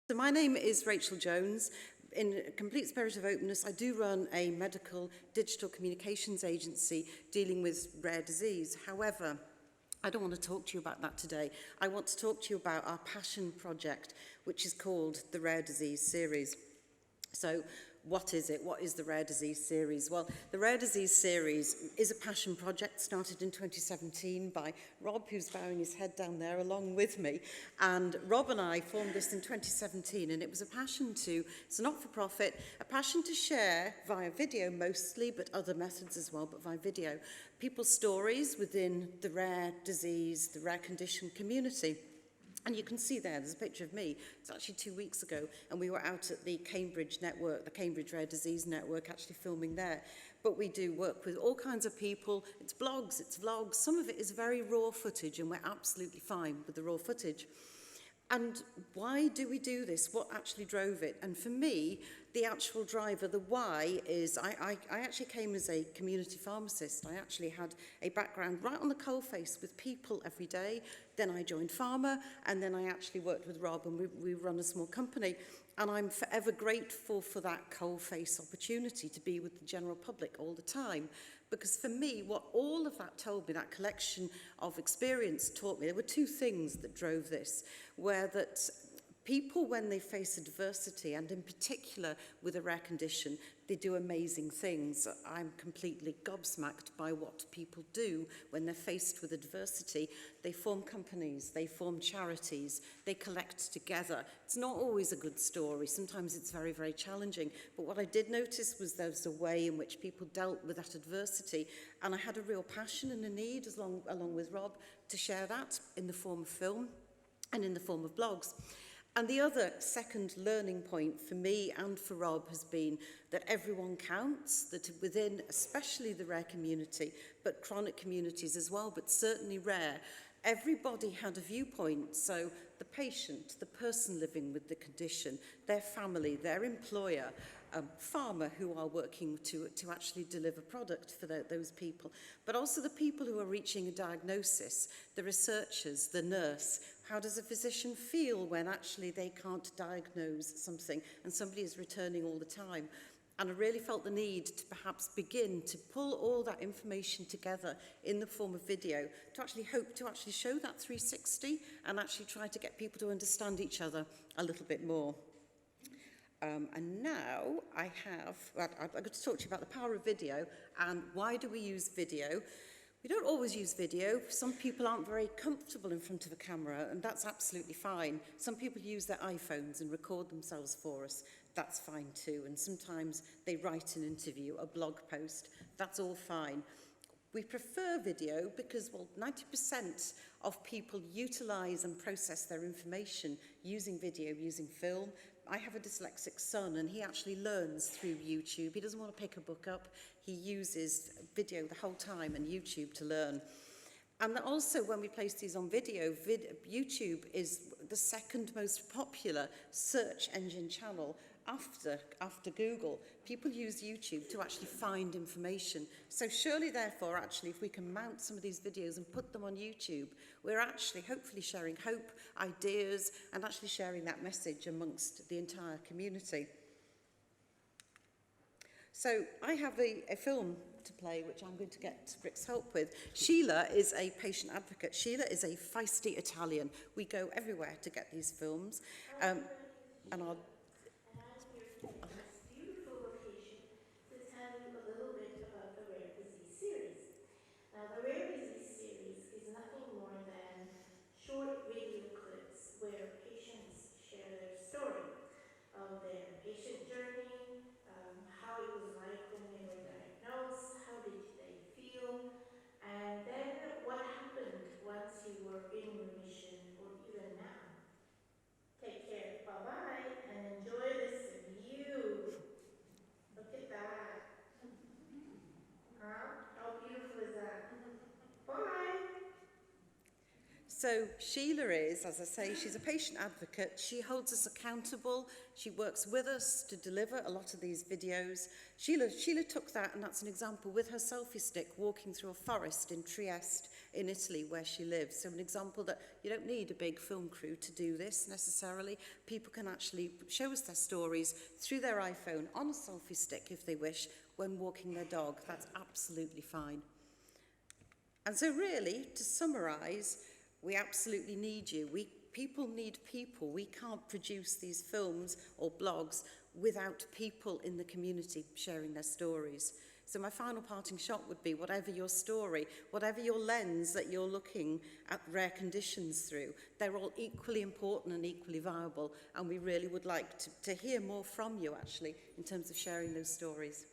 So my name is Rachel Jones. In a complete spirit of openness, I do run a medical digital communications agency dealing with rare disease. However, I don't want to talk to you about that today. I want to talk to you about our passion project, which is called the Rare Disease Series. So what is it? What is the Rare Disease Series? Well, the Rare Disease Series is a passion project started in 2017 by Rob, who's bowing his head down there along with me. And Rob and I formed this in 2017, and it was a passion to, it's a not-for-profit, a passion to share via video mostly, but other methods as well, but via video, people's stories within the rare disease, the rare condition community. And you can see there's a picture of me. It's actually 2 weeks ago, and we were out at the Cambridge Network, the Cambridge Rare Disease Network, actually filming there. But we do work with all kinds of people. It's blogs, it's vlogs. Some of it is very raw footage, and we're absolutely fine with the raw footage. And why do we do this? What actually drove it? And for me, the actual driver, the why, is I actually came as a community pharmacist. I actually had a background right on the coalface with people every day. Then I joined pharma, and then I actually worked with Rob, and we run a small company. And I'm forever grateful for that coalface opportunity to be with the general public all the time. Because for me, what all of that told me, that collection of experience taught me, there were two things that drove this, where that people, when they face adversity, and in particular with a rare condition, they do amazing things. I'm completely gobsmacked by what people do when they're faced with adversity. They form companies, they form charities, they collect together. It's not always a good story. Sometimes it's very, very challenging. But what I did notice was there was a way in which people dealt with that adversity. And I had a real passion and a need, along with Rob, to share that in the form of film and in the form of blogs. And the other second learning point for me and for Rob has been that everyone counts, that within especially the rare community, but chronic communities as well, but certainly rare, everybody had a viewpoint. So the patient, the person living with the condition, their family, their employer, farmer who are working to actually deliver product for those people, but also the people who are reaching a diagnosis, the researchers, the nurse. How does a physician feel when actually they can't diagnose something and somebody is returning all the time? And I really felt the need to perhaps begin to pull all that information together in the form of video to actually hope to actually show that 360 and actually try to get people to understand each other a little bit more. And now I'm going to talk to you about the power of video and why do we use video. We don't always use video. Some people aren't very comfortable in front of a camera, and that's absolutely fine. Some people use their iPhones and record themselves for us. That's fine too. And sometimes they write an interview, a blog post. That's all fine. We prefer video because, well, 90% of people utilize and process their information using video, using film. I have a dyslexic son, and he actually learns through YouTube. He doesn't want to pick a book up. He uses video the whole time and YouTube to learn. And also, when we place these on video, YouTube is the second most popular search engine channel after Google. People use YouTube to actually find information. So surely, therefore, actually, if we can mount some of these videos and put them on YouTube, we're actually hopefully sharing hope, ideas, and actually sharing that message amongst the entire community. So I have a film to play, which I'm going to get Rick's help with. Sheila is a patient advocate. Sheila is a feisty Italian. We go everywhere to get these films. And I'll The Rare Disease Series is nothing more than short video clips where patients share their story of their patient journey, how it was like when they were diagnosed, how did they feel, and then what happened once you were in remission or even now. Take care. Bye-bye and enjoy this view. Look at that. Huh? How beautiful is that? Bye. So Sheila is, as I say, she's a patient advocate. She holds us accountable. She works with us to deliver a lot of these videos. Sheila took that, and that's an example, with her selfie stick walking through a forest in Trieste in Italy where she lives. So an example that you don't need a big film crew to do this necessarily. People can actually show us their stories through their iPhone on a selfie stick if they wish when walking their dog. That's absolutely fine. And so really, to summarise, we absolutely need you. People need people. We can't produce these films or blogs without people in the community sharing their stories. So my final parting shot would be, whatever your story, whatever your lens that you're looking at rare conditions through, they're all equally important and equally viable, and we really would like to hear more from you, actually, in terms of sharing those stories.